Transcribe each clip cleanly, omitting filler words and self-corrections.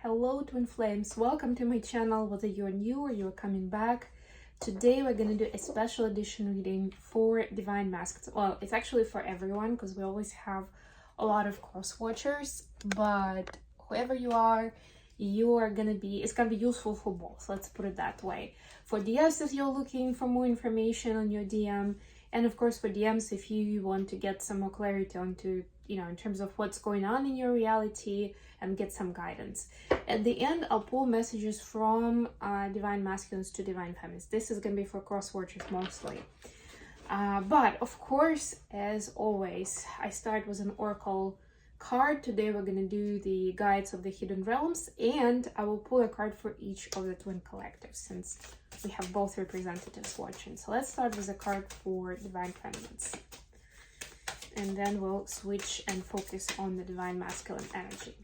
Hello twin flames, welcome to my channel, whether you're new or you're coming back. Today we're going to do a special edition reading for divine masculines. Well, it's actually for everyone because we always have a lot of cross watchers, but whoever you are going to be, it's going to be useful for both, let's put it that way. For DMs if you're looking for more information on your DM, and of course for DMs if you want to get some more clarity onto, in terms of what's going on in your reality and get some guidance. At the end, I'll pull messages from divine masculines to divine feminines. This is going to be for cross watchers mostly. But of course, as always, I start with an oracle card. Today we're going to do the guides of the hidden realms, and I will pull a card for each of the twin collectives since we have both representatives watching. So let's start with a card for divine feminines, and then we'll switch and focus on the divine masculine energy.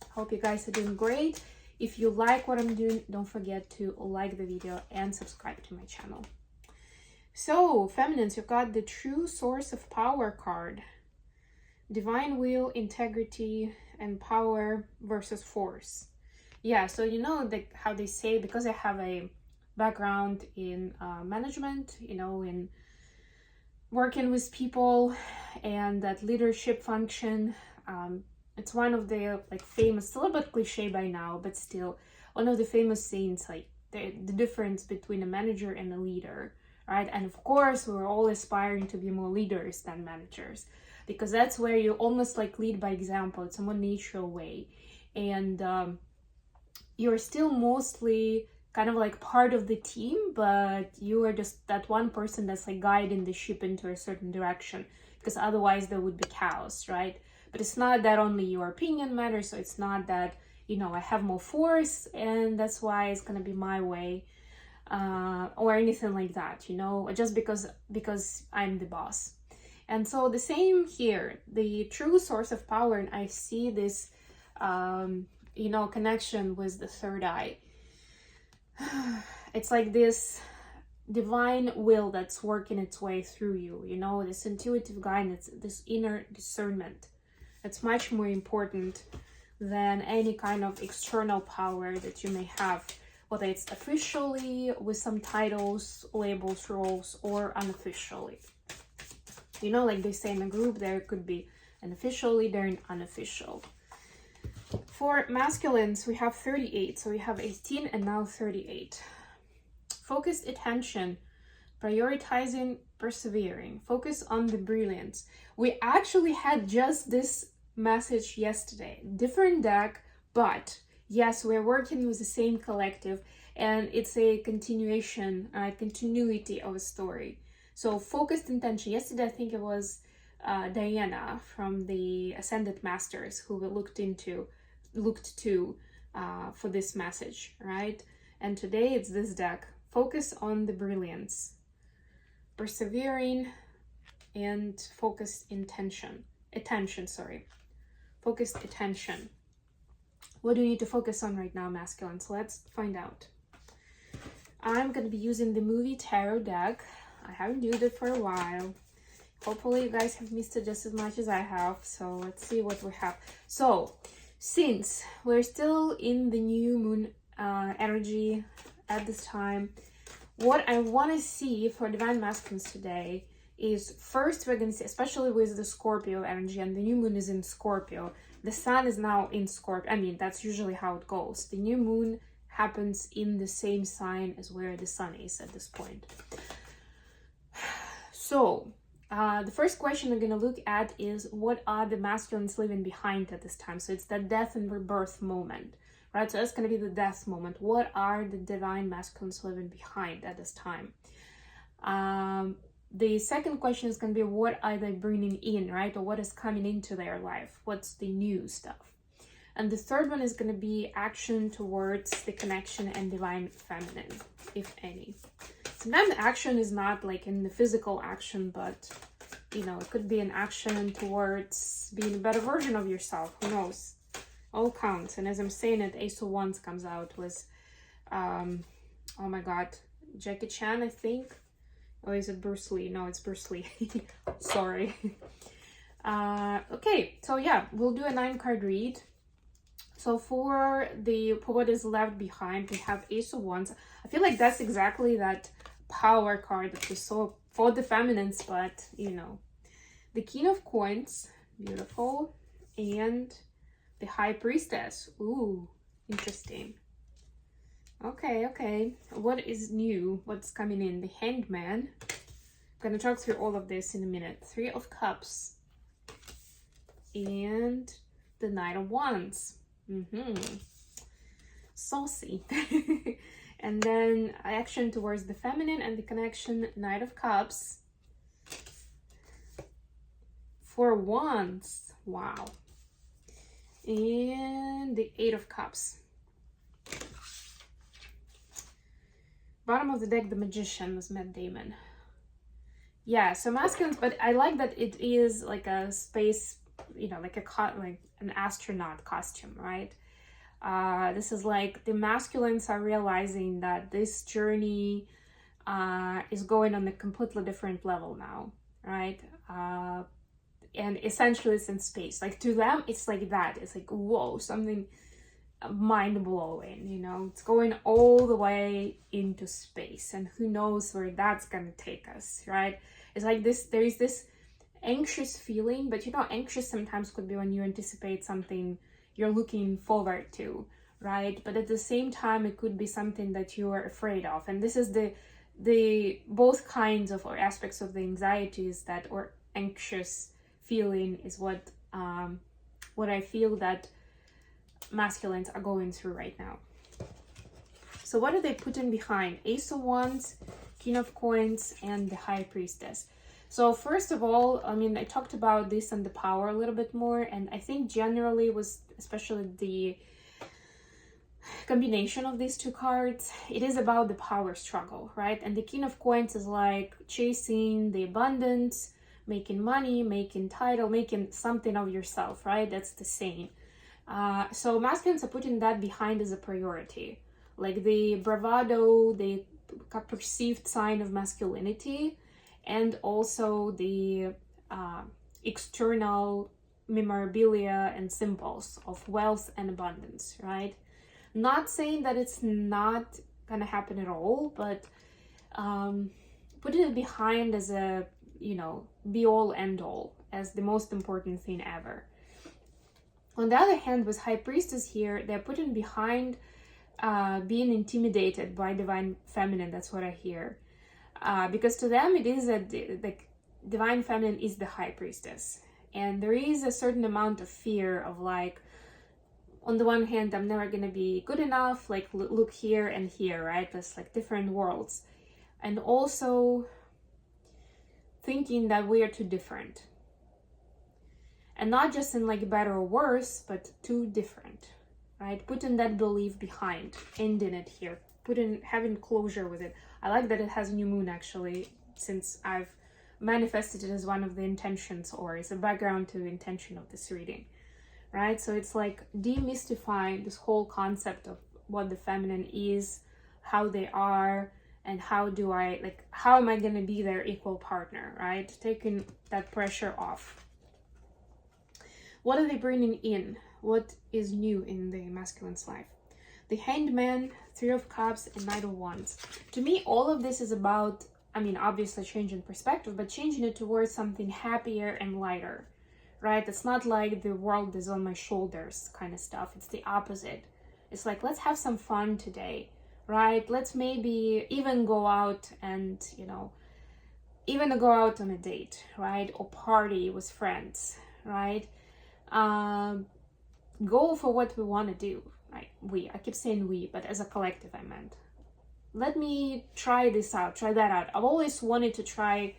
Hope you guys are doing great. If you like what I'm doing, don't forget to like the video and subscribe to my channel. So feminines, you've got the true source of power card. Divine will, integrity, and power versus force. Yeah, so how they say, because I have a background in management, in working with people and that leadership function, it's one of the famous, it's a little bit cliche by now, but still one of the famous sayings, the difference between a manager and a leader, right? And of course we're all aspiring to be more leaders than managers, because that's where you almost lead by example. It's a more natural way, and you're still mostly kind of part of the team, but you are just that one person that's guiding the ship into a certain direction, because otherwise there would be chaos, right? But it's not that only your opinion matters, so it's not that I have more force and that's why it's gonna be my way, or anything like that, just because I'm the boss. And so the same here, the true source of power, and I see this connection with the third eye. It's like this divine will that's working its way through you, this intuitive guidance, this inner discernment. It's much more important than any kind of external power that you may have, whether it's officially with some titles, labels, roles, or unofficially. Like they say in a group, there could be an official leader and unofficial. For masculines, we have 38, so we have 18 and now 38. Focused attention, prioritizing, persevering, focus on the brilliance. We actually had just this message yesterday, different deck, but yes, we're working with the same collective, and it's a continuation, continuity of a story. So focused intention. Yesterday, I think it was Diana from the Ascended Masters who we looked to for this message, right? And today it's this deck. Focus on the brilliance, persevering, and focused focused attention. What do you need to focus on right now, masculine? So let's find out. I'm going to be using the movie tarot deck. I haven't used it for a while. Hopefully you guys have missed it just as much as I have. So let's see what we have. So since we're still in the new moon energy at this time, what I want to see for divine masculines today is, first we're going to see, especially with the Scorpio energy, and the new moon is in Scorpio. The sun is now in Scorpio. That's usually how it goes. The new moon happens in the same sign as where the sun is at this point. So the first question we're going to look at is, what are the masculines leaving behind at this time? So it's that death and rebirth moment, right? So that's going to be the death moment. What are the divine masculines leaving behind at this time? The second question is going to be, what are they bringing in, right? Or what is coming into their life? What's the new stuff? And the third one is going to be action towards the connection and divine feminine, if any. Sometimes action is not in the physical action, but it could be an action towards being a better version of yourself. Who knows? All counts. And as I'm saying it, Ace of Wands comes out with oh my god, Jackie Chan, I think. Or is it Bruce Lee? No, it's Bruce Lee. Sorry. Okay, so yeah, we'll do a 9-card read. So for what is left behind, we have Ace of Wands. I feel like that's exactly that power card that we saw for the feminines, but you know, the King of Coins, beautiful, and the High Priestess. Ooh, interesting. Okay, okay. What is new? What's coming in? The Hangman. I'm gonna talk through all of this in a minute. Three of Cups and the Knight of Wands. Saucy. And then action towards the feminine and the connection, Knight of Cups. Four of Wands. Wow. And the Eight of Cups. Bottom of the deck, the Magician was Matt Damon. Yeah, so masculines, but I like that it is like a space, you know, like an astronaut costume, right? This is like the masculines are realizing that this journey is going on a completely different level now, right? And essentially it's in space. Like to them, it's like that. It's like, whoa, something mind-blowing, you know? It's going all the way into space, and who knows where that's gonna take us, right? It's like this, there is this anxious feeling, but you know, anxious sometimes could be when you anticipate something you're looking forward to, right? But at the same time, it could be something that you are afraid of. And this is the both kinds of or aspects of the anxieties that or anxious feeling is what I feel that masculines are going through right now. So what are they putting behind? Ace of Wands, King of Coins, and the High Priestess. So first of all, I mean, I talked about this and the power a little bit more, and I think generally was, especially the combination of these two cards, it is about the power struggle, right? And the King of Coins is like chasing the abundance, making money, making title, making something of yourself, right? That's the saying. So masculines are putting that behind as a priority, like the bravado, the perceived sign of masculinity, and also the external memorabilia and symbols of wealth and abundance, right? Not saying that it's not gonna happen at all, but putting it behind as a, you know, be all end all, as the most important thing ever. On the other hand, with High Priestess here, they're putting behind being intimidated by Divine Feminine. That's what I hear. Because to them, it is like Divine Feminine is the High Priestess. And there is a certain amount of fear of like, on the one hand, I'm never going to be good enough, like look here and here, right? That's like different worlds. And also thinking that we are too different. And not just in like better or worse, but too different, right? Putting that belief behind, ending it here, having closure with it. I like that it has new moon actually, since I've manifested it as one of the intentions, or it's a background to the intention of this reading, right? So it's like demystifying this whole concept of what the feminine is, how they are, and how am I going to be their equal partner, right? Taking that pressure off. What are they bringing in? What is new in the masculine's life? The Hanged Man, Three of Cups, and Knight of Wands. To me, all of this is about, I mean, obviously changing perspective, but changing it towards something happier and lighter, right? It's not like the world is on my shoulders kind of stuff. It's the opposite. It's like, let's have some fun today, right? Let's maybe even go out and, you know, even go out on a date, right? Or party with friends, right? Go for what we want to do, right? I keep saying we, but as a collective I meant. Let me try this out, try that out. I've always wanted to try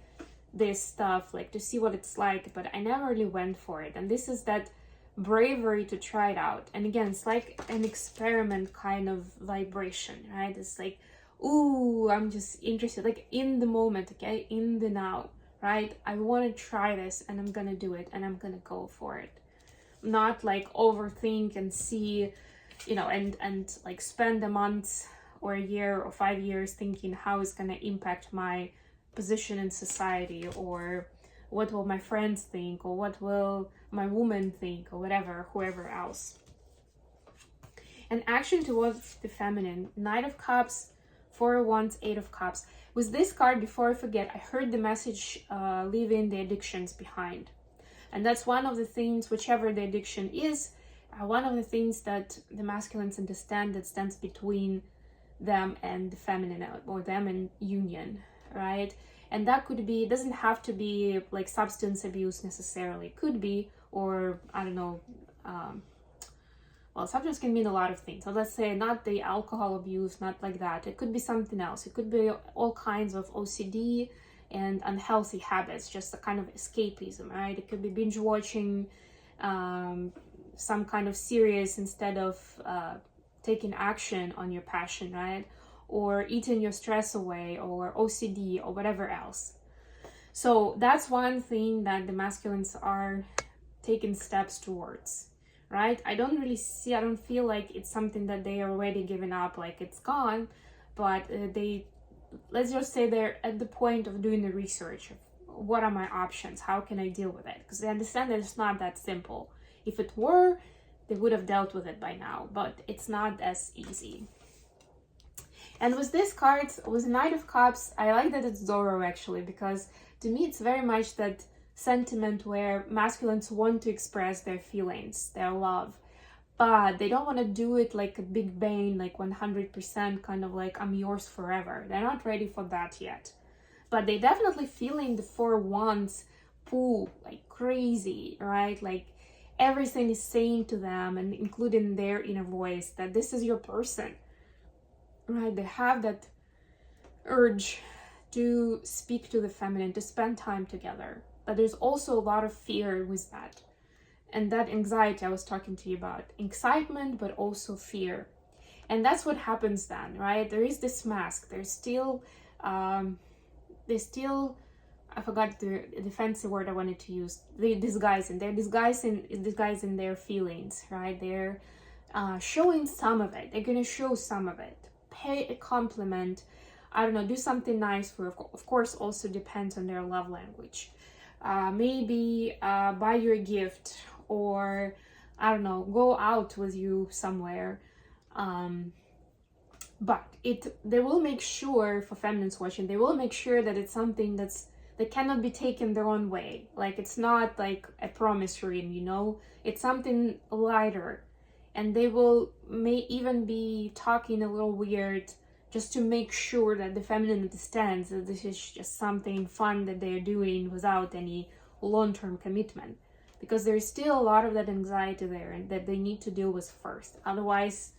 this stuff, like to see what it's like, but I never really went for it. And this is that bravery to try it out. And again, it's like an experiment kind of vibration, right? It's like, ooh, I'm just interested, like in the moment, okay? In the now, right? I want to try this and I'm gonna do it and I'm gonna go for it. Not like overthink and see, you know, and like spend a month or a year or 5 years thinking how it's going to impact my position in society, or what will my friends think, or what will my woman think, or whatever, whoever else. an action towards the feminine. Knight of Cups, Four of Wands, Eight of Cups. With this card, before I forget, I heard the message, leaving the addictions behind. And that's one of the things, whichever the addiction is, one of the things that the masculines understand that stands between them and the feminine, or them and union, right? And that could be, it doesn't have to be like substance abuse necessarily. It could be, or I don't know, well, substance can mean a lot of things. So let's say not the alcohol abuse, not like that. It could be something else. It could be all kinds of OCD and unhealthy habits, just a kind of escapism, right? It could be binge watching some kind of serious instead of taking action on your passion, right? Or eating your stress away, or OCD, or whatever else. So that's one thing that the masculines are taking steps towards, right? I don't feel like it's something that they are already given up, like it's gone, but let's just say they're at the point of doing the research of what are my options, how can I deal with it? Because they understand that it's not that simple. If it were, they would have dealt with it by now, but it's not as easy. And with this card, with Knight of Cups, I like that it's Zorro actually, because to me it's very much that sentiment where masculines want to express their feelings, their love, but they don't want to do it like a big bang, like 100% kind of like I'm yours forever. They're not ready for that yet, but they definitely feeling the Four of Wands pull like crazy, right? Like everything is saying to them, and including their inner voice, that this is your person, right? They have that urge to speak to the feminine, to spend time together. But there's also a lot of fear with that. And that anxiety I was talking to you about. Excitement, but also fear. And that's what happens then, right? There is this mask. There's still, I forgot the fancy word I wanted to use. They're disguising their feelings, right? They're showing some of it. They're going to show some of it. Pay a compliment. I don't know, do something nice for, of course, also depends on their love language. Maybe buy you a gift, or I don't know, go out with you somewhere. But they will make sure, for feminines watching, they will make sure that it's something that cannot be taken their own way. Like it's not like a promise ring, you know, it's something lighter, and they may even be talking a little weird, just to make sure that the feminine understands that this is just something fun that they're doing without any long-term commitment. Because there's still a lot of that anxiety there, and that they need to deal with first. Otherwise,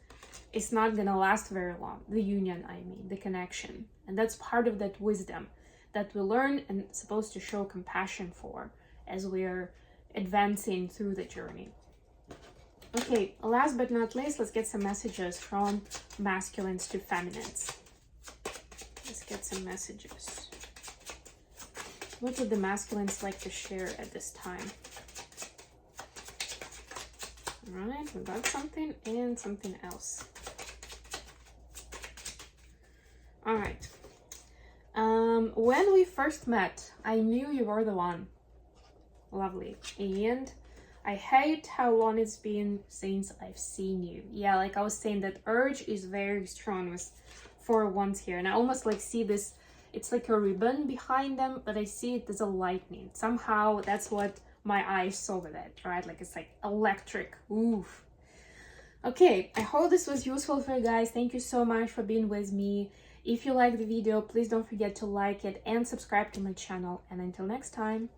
it's not gonna last very long. The union, I mean, the connection. And that's part of that wisdom that we learn and supposed to show compassion for as we're advancing through the journey. Okay, last but not least, let's get some messages from masculines to feminines. Let's get some messages. What would the masculines like to share at this time? All right, we got something and something else. All right. When we first met, I knew you were the one. Lovely. And I hate how long it's been since I've seen you. Yeah, like I was saying, that urge is very strong with Four of Wands here. And I almost like see this, it's like a ribbon behind them, but I see it as a lightning. Somehow that's what my eyes saw with it, right? Like it's like electric. Oof. Okay, I hope this was useful for you guys. Thank you so much for being with me. If you like the video, please don't forget to like it and subscribe to my channel. And until next time.